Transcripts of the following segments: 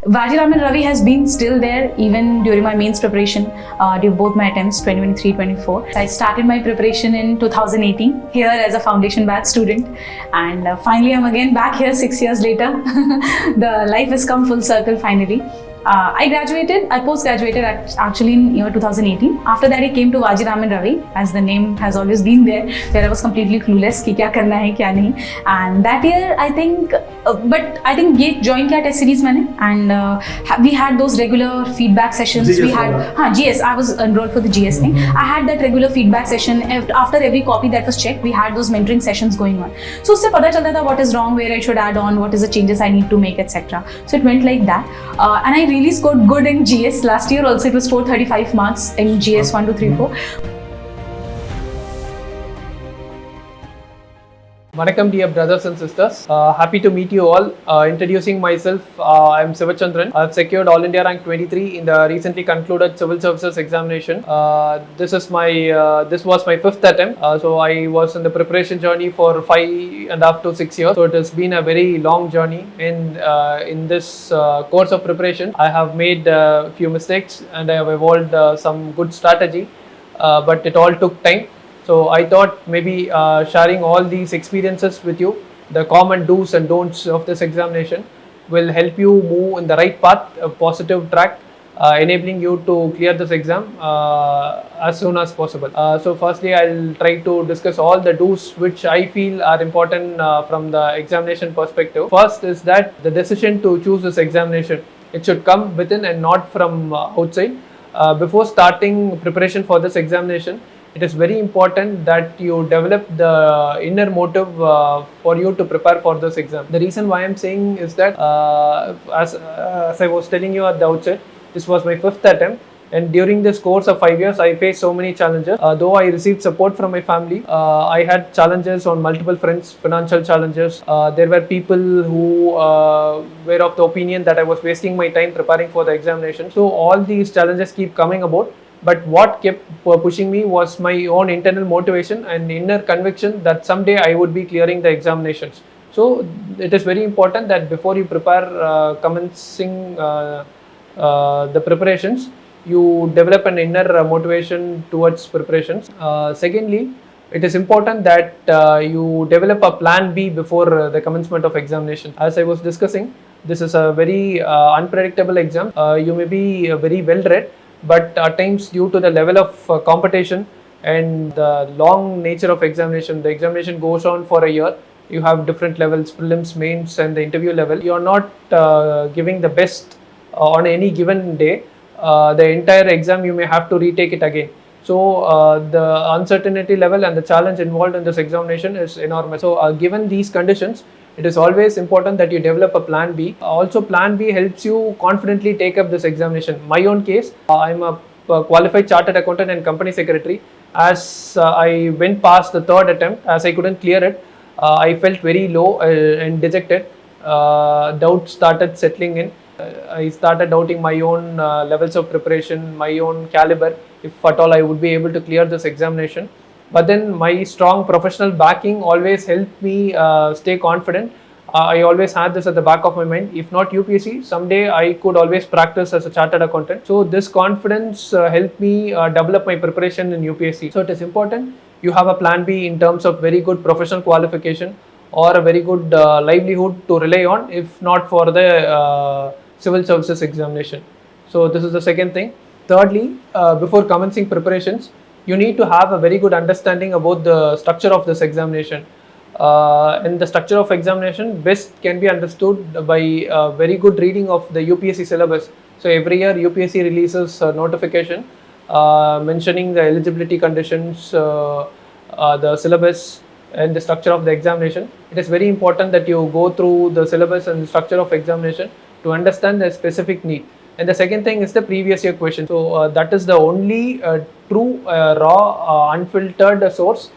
Vajiraman Ravi has been still there even during my mains preparation, during both my attempts 2023-24. I started my preparation in 2018 here as a foundation batch student, and finally I'm again back here 6 years later. The life has come full circle finally. I post-graduated actually in year 2018. After that I came to Vajiraman Ravi, as the name has always been there, where I was completely clueless कि क्या करना है क्या नहीं. And that year I think, but I think ये join किया test series मैंने, and we had those regular feedback sessions. GS we had GS. I was enrolled for the GS thing. I had that regular feedback session after every copy that was checked. We had those mentoring sessions going on. So उससे पता चलता था what is wrong, where I should add on, what is the changes I need to make, etc. So it went like that, and I really scored good in GS. Last year also it was 435 marks in GS 1, 2, 3, 4. Vanakkam dear brothers and sisters, happy to meet you all. Introducing myself, I am Sivachandran. I have secured All India rank 23 in the recently concluded Civil Services examination. This was my 5th attempt. So I was in the preparation journey for 5.5 to 6 years. So it has been a very long journey. In this course of preparation, I have made a few mistakes and I have evolved some good strategy, but it all took time. So I thought maybe sharing all these experiences with you, the common do's and don'ts of this examination, will help you move in the right path, a positive track, enabling you to clear this exam as soon as possible. So firstly, I'll try to discuss all the do's which I feel are important from the examination perspective. First is that the decision to choose this examination, it should come within and not from outside. Before starting preparation for this examination, it is very important that you develop the inner motive for you to prepare for this exam. The reason why I am saying is that as I was telling you at the outset, this was my 5th attempt, and during this course of 5 years I faced so many challenges. Though I received support from my family, I had challenges on multiple fronts, financial challenges. There were people who were of the opinion that I was wasting my time preparing for the examination. So all these challenges keep coming about. But what kept pushing me was my own internal motivation and inner conviction that someday I would be clearing the examinations. So it is very important that before you prepare, commencing the preparations, you develop an inner motivation towards preparations. Secondly, it is important that you develop a plan B before the commencement of examination. As I was discussing, this is a very unpredictable exam. You may be very well read, but at times due to the level of competition and the long nature of examination, the examination goes on for a year. You have different levels, prelims, mains and the interview level. You are not giving the best on any given day. The entire exam you may have to retake it again. So the uncertainty level and the challenge involved in this examination is enormous. So given these conditions, it is always important that you develop a plan B. Also, plan B helps you confidently take up this examination. My own case, I'm a qualified chartered accountant and company secretary. As I went past the 3rd attempt, as I couldn't clear it, I felt very low and dejected. Doubt started settling in. I started doubting my own levels of preparation, my own caliber, if at all I would be able to clear this examination. But then my strong professional backing always helped me stay confident. I always had this at the back of my mind. If not UPSC, someday I could always practice as a chartered accountant. So this confidence helped me develop my preparation in UPSC. So it is important you have a plan B in terms of very good professional qualification or a very good livelihood to rely on, if not for the civil services examination. So this is the second thing. Thirdly, before commencing preparations, you need to have a very good understanding about the structure of this examination. And the structure of examination best can be understood by a very good reading of the UPSC syllabus. So every year UPSC releases a notification mentioning the eligibility conditions, the syllabus and the structure of the examination. It is very important that you go through the syllabus and the structure of examination to understand the specific need. And the second thing is the previous year question. So that is the only true raw unfiltered source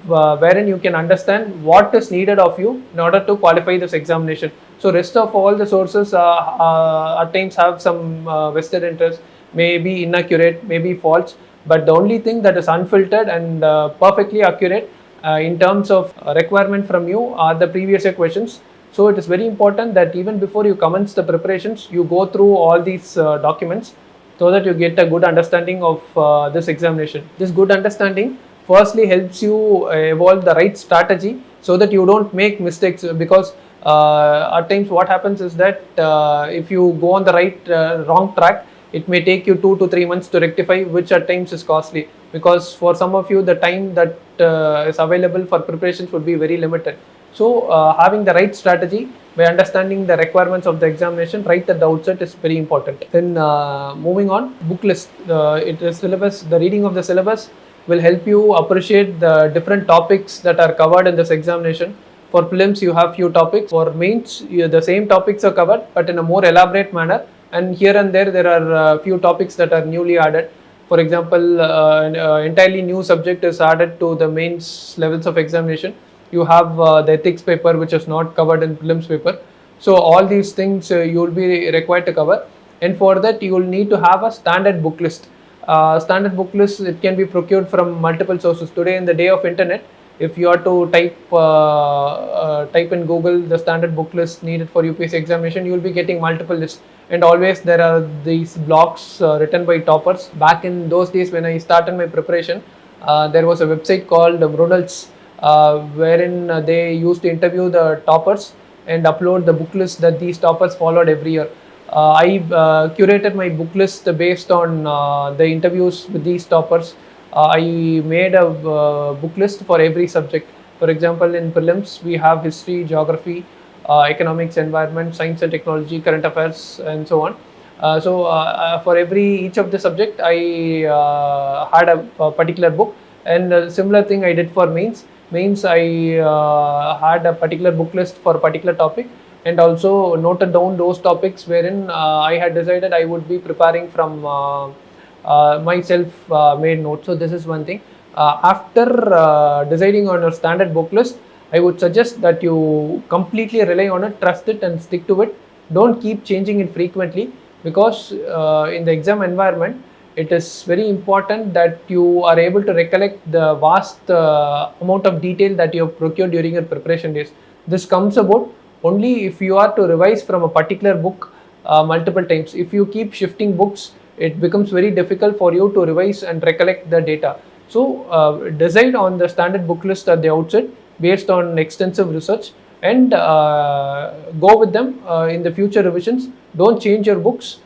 wherein you can understand what is needed of you in order to qualify this examination. So rest of all the sources at times have some vested interest, may be inaccurate, may be false, but the only thing that is unfiltered and perfectly accurate in terms of requirement from you are the previous year questions. So it is very important that even before you commence the preparations, you go through all these documents so that you get a good understanding of this examination. This good understanding firstly helps you evolve the right strategy so that you don't make mistakes, because at times what happens is that if you go on the wrong track, it may take you 2 to 3 months to rectify, which at times is costly, because for some of you the time that is available for preparations would be very limited. So having the right strategy by understanding the requirements of the examination right at the outset is very important. Then moving on, book list. It is syllabus. The reading of the syllabus will help you appreciate the different topics that are covered in this examination. For prelims, you have few topics. For mains, the same topics are covered, but in a more elaborate manner. And here and there are few topics that are newly added. For example, an entirely new subject is added to the mains levels of examination. You have the ethics paper, which is not covered in prelims paper. So all these things you will be required to cover, and for that you will need to have a standard book list. Standard book list, it can be procured from multiple sources. Today in the day of internet, if you are to type in Google the standard book list needed for UPSC examination, you will be getting multiple lists, and always there are these blogs written by toppers. Back in those days when I started my preparation, there was a website called Brunel's, wherein they used to interview the toppers and upload the book list that these toppers followed every year. I curated my book list based on the interviews with these toppers. I made a book list for every subject. For example, in prelims, we have history, geography, economics, environment, science and technology, current affairs, and so on. For each of the subject, I had a particular book, and similar thing I did for mains. Mains, I had a particular book list for a particular topic, and also noted down those topics wherein I had decided I would be preparing from myself made notes. So this is one thing. After deciding on a standard book list, I would suggest that you completely rely on it, trust it, and stick to it. Don't keep changing it frequently, because in the exam environment, it is very important that you are able to recollect the vast amount of detail that you have procured during your preparation days. This comes about only if you are to revise from a particular book multiple times. If you keep shifting books, it becomes very difficult for you to revise and recollect the data. So decide on the standard book list at the outset based on extensive research, and go with them in the future revisions. Don't change your books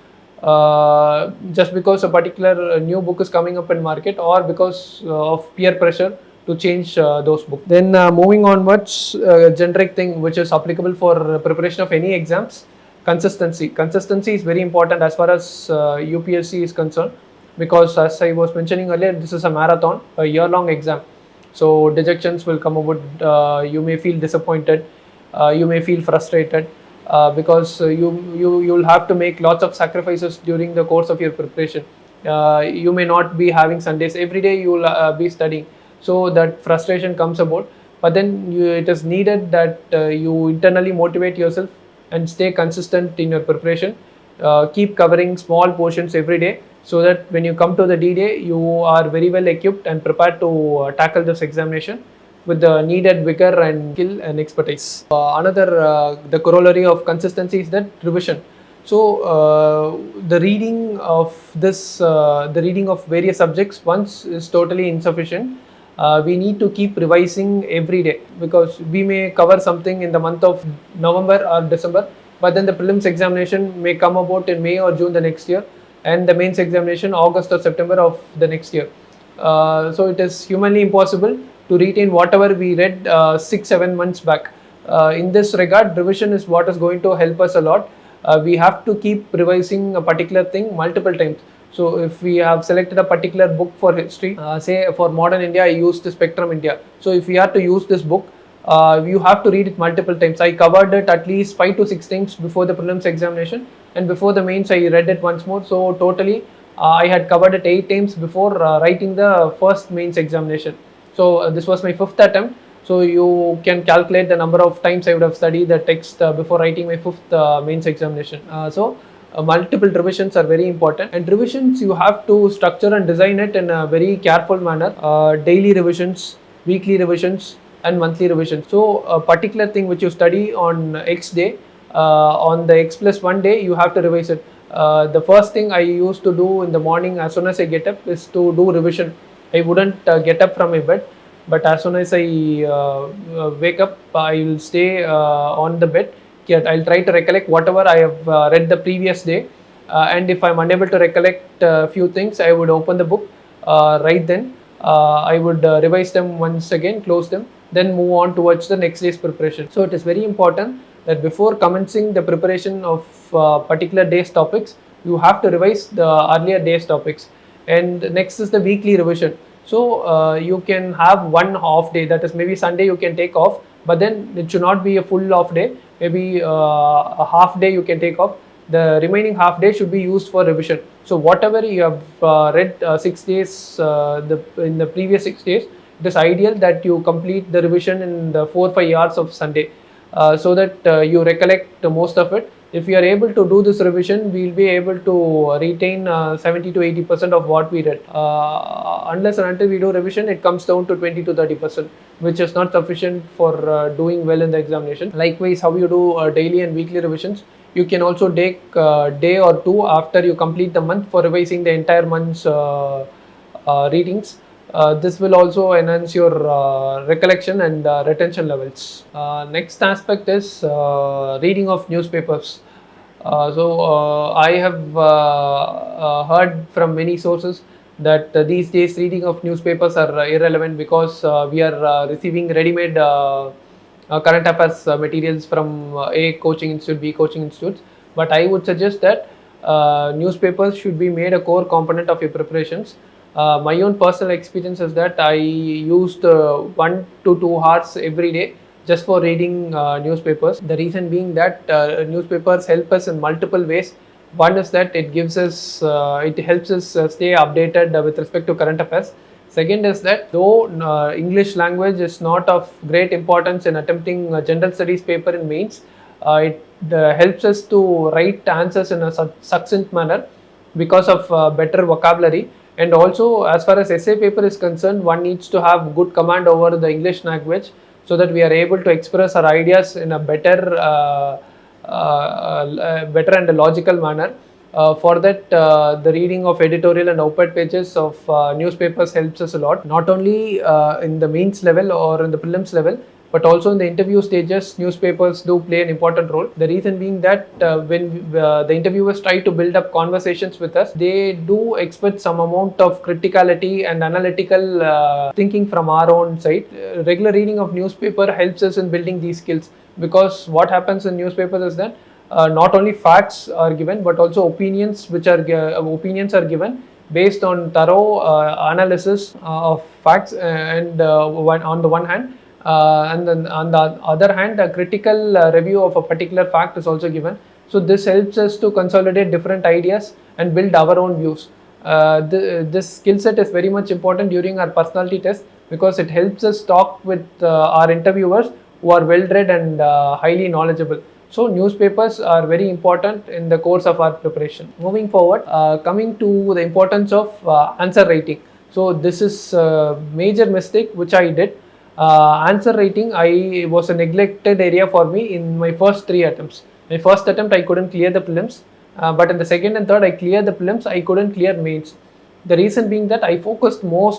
just because a particular new book is coming up in market, or because of peer pressure to change those books. Then moving onwards, generic thing which is applicable for preparation of any exams: consistency. Consistency is very important as far as UPSC is concerned, because as I was mentioning earlier, this is a marathon, a year-long exam. So dejections will come about. You may feel disappointed. You may feel frustrated. Because you'll have to make lots of sacrifices during the course of your preparation. You may not be having Sundays. Every day you will be studying, so that frustration comes about. But then it is needed that you internally motivate yourself and stay consistent in your preparation. Keep covering small portions every day, so that when you come to the D-Day, you are very well equipped and prepared to tackle this examination with the needed vigor and skill and expertise. The corollary of consistency is that revision. So the reading of various subjects once is totally insufficient. We need to keep revising every day, because we may cover something in the month of November or December, but then the prelims examination may come about in May or June the next year, and the mains examination August or September of the next year. So it is humanly impossible to retain whatever we read 6-7 months back. In this regard, revision is what is going to help us a lot. We have to keep revising a particular thing multiple times. So if we have selected a particular book for history, say for modern India, I used the Spectrum India. So if we have to use this book, you have to read it multiple times. I covered it at least 5 to 6 times before the prelims examination, and before the mains I read it once more. So totally I had covered it 8 times before writing the first mains examination. So this was my 5th attempt. So you can calculate the number of times I would have studied the text before writing my 5th mains examination. Multiple revisions are very important, and revisions you have to structure and design it in a very careful manner. Daily revisions, weekly revisions, and monthly revision. So a particular thing which you study on X day, on the X plus 1 day, you have to revise it. The first thing I used to do in the morning as soon as I get up is to do revision. I wouldn't get up from my bed, but as soon as I wake up, I will stay on the bed. Yet I'll try to recollect whatever I have read the previous day, and if I'm unable to recollect a few things, I would open the book right then. I would revise them once again, close them, then move on towards the next day's preparation. So it is very important that before commencing the preparation of particular day's topics, you have to revise the earlier day's topics. And next is the weekly revision. So you can have one off day, that is maybe Sunday you can take off, but then it should not be a full off day. Maybe a half day you can take off. The remaining half day should be used for revision. So whatever you have read 6 days in the previous 6 days, it is ideal that you complete the revision in the 4-5 hours of Sunday, so that you recollect most of it. If we are able to do this revision, we will be able to retain 70 to 80% of what we read. Unless and until we do revision, it comes down to 20 to 30%, which is not sufficient for doing well in the examination. Likewise, how you do daily and weekly revisions, you can also take a day or two after you complete the month for revising the entire month's readings. This will also enhance your recollection and retention levels. Next aspect is reading of newspapers. I have heard from many sources that these days reading of newspapers are irrelevant because we are receiving ready-made current affairs materials from A coaching institute, B coaching institutes. But I would suggest that newspapers should be made a core component of your preparations. My own personal experience is that I used 1 to 2 hours every day just for reading newspapers. The reason being that newspapers help us in multiple ways. One is that it gives us, it helps us stay updated with respect to current affairs. Second is that though English language is not of great importance in attempting a general studies paper in mains, it helps us to write answers in a succinct manner because of better vocabulary. And also, as far as essay paper is concerned, one needs to have good command over the English language so that we are able to express our ideas in a better, better and a logical manner. For that, the reading of editorial and op-ed pages of newspapers helps us a lot, not only in the mains level or in the prelims level, but also in the interview stages. Newspapers do play an important role. The reason being that when the interviewers try to build up conversations with us, they do expect some amount of criticality and analytical thinking from our own side. Regular reading of newspaper helps us in building these skills, because what happens in newspapers is that not only facts are given, but also opinions, which are opinions are given based on thorough analysis of facts, and on the one hand, and then on the other hand, a critical review of a particular fact is also given. So this helps us to consolidate different ideas and build our own views. This skill set is very much important during our personality test, because it helps us talk with our interviewers who are well read and highly knowledgeable. So newspapers are very important in the course of our preparation. Moving forward, coming to the importance of answer writing. So this is a major mistake which I did. Answer writing was a neglected area for me in my first 3 attempts. My first attempt I couldn't clear the prelims, but in the second and third I cleared the prelims, I couldn't clear mains. The reason being that I focused more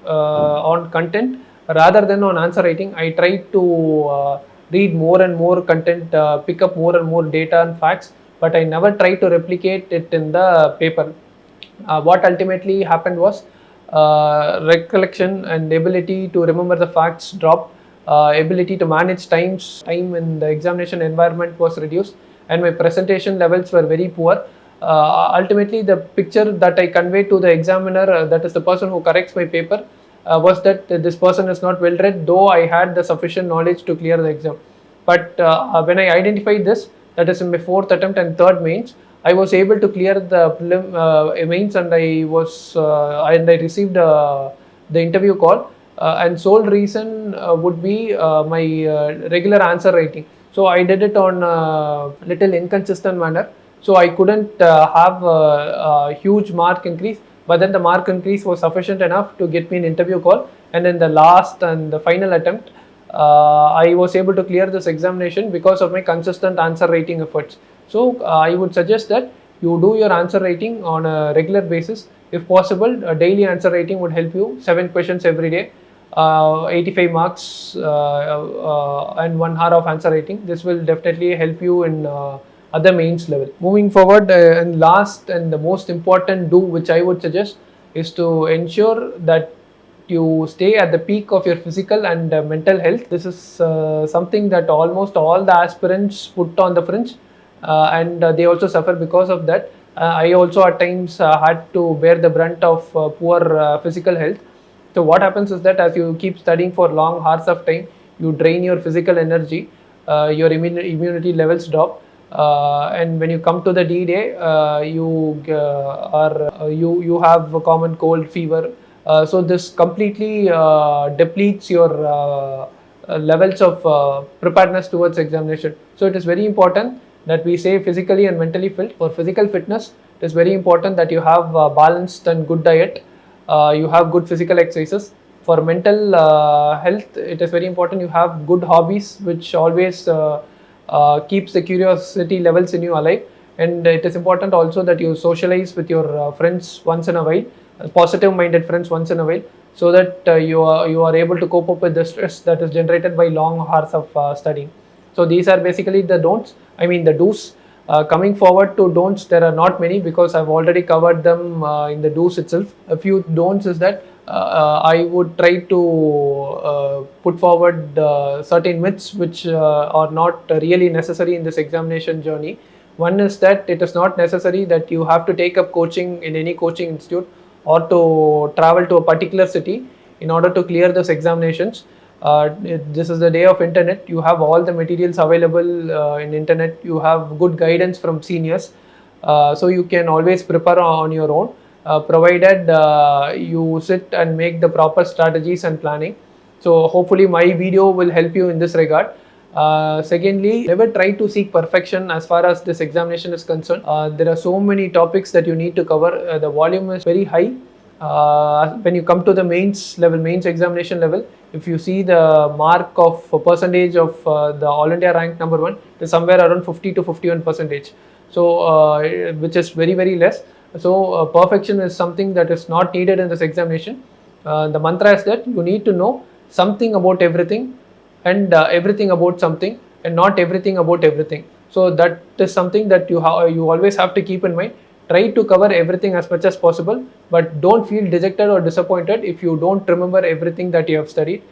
on content rather than on answer writing. I tried to read more and more content, pick up more and more data and facts, but I never tried to replicate it in the paper. What ultimately happened was recollection and ability to remember the facts dropped, ability to manage time in the examination environment was reduced, and my presentation levels were very poor. Ultimately, the picture that I conveyed to the examiner, that is the person who corrects my paper, was that this person is not well read, though I had the sufficient knowledge to clear the exam. But when I identified this, that is in my 4th attempt and 3rd mains, I was able to clear the mains, and I received the interview call. And sole reason would be my regular answer writing. So I did it on a little inconsistent manner. So I couldn't have a huge mark increase, but then the mark increase was sufficient enough to get me an interview call. and in the last and the final attempt, I was able to clear this examination because of my consistent answer writing efforts. So I would suggest that you do your answer writing on a regular basis. If possible, a daily answer writing would help you. 7 questions every day, 85 marks, and 1 hour of answer writing. This will definitely help you in other mains level. Moving forward, and last and the most important do which I would suggest is to ensure that you stay at the peak of your physical and mental health. This is something that almost all the aspirants put on the fringe, and they also suffer because of that. I also at times had to bear the brunt of poor physical health. So what happens is that as you keep studying for long hours of time, you drain your physical energy, your immunity levels drop, and when you come to the D day, you have a common cold, fever. So this completely depletes your levels of preparedness towards examination. So it is very important that we say physically and mentally fit. For physical fitness, it is very important that you have balanced and good diet. You have good physical exercises. For mental health, it is very important you have good hobbies, which always keeps the curiosity levels in you alive. And it is important also that you socialize with your friends once in a while, positive minded friends once in a while, so that you are able to cope up with the stress that is generated by long hours of studying. So these are basically the don'ts, I mean the do's. Coming forward to don'ts, there are not many because I've already covered them in the do's itself. A few don'ts is that I would try to put forward certain myths which are not really necessary in this examination journey. One is that it is not necessary that you have to take up coaching in any coaching institute or to travel to a particular city in order to clear those examinations. This is the day of internet. You have all the materials available in internet. You have good guidance from seniors, so you can always prepare on your own, provided you sit and make the proper strategies and planning. So hopefully my video will help you in this regard. Secondly, never try to seek perfection as far as this examination is concerned. There are so many topics that you need to cover. The volume is very high. When you come to the mains level, mains examination level, if you see the mark of percentage of the All India rank number 1, it is somewhere around 50 to 51 percentage. So which is very, very less. So perfection is something that is not needed in this examination. The mantra is that you need to know something about everything and everything about something and not everything about everything. So that is something that you always have to keep in mind. Try to cover everything as much as possible, but don't feel dejected or disappointed if you don't remember everything that you have studied.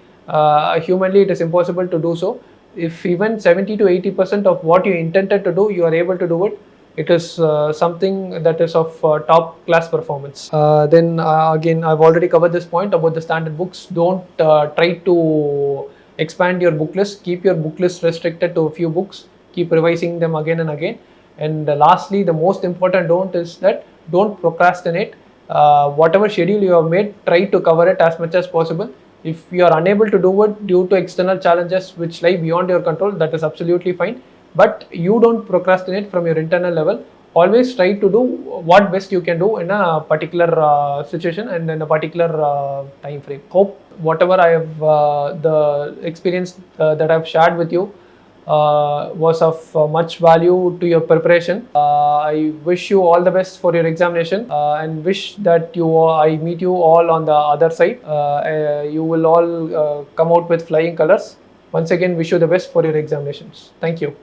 Humanly, it is impossible to do so. If even 70 to 80% of what you intended to do, you are able to do it, it is something that is of top class performance. Then again, I've already covered this point about the standard books. Don't try to expand your book list. Keep your book list restricted to a few books. Keep revising them again and again. And lastly, the most important don't is that don't procrastinate. Whatever schedule you have made, try to cover it as much as possible. If you are unable to do it due to external challenges which lie beyond your control, that is absolutely fine. But you don't procrastinate from your internal level. Always try to do what best you can do in a particular situation and in a particular time frame. Hope whatever I have the experience that I've shared with you was of much value to your preparation. I wish you all the best for your examination and wish that I meet you all on the other side. You will all come out with flying colors. Once again, wish you the best for your examinations. Thank you.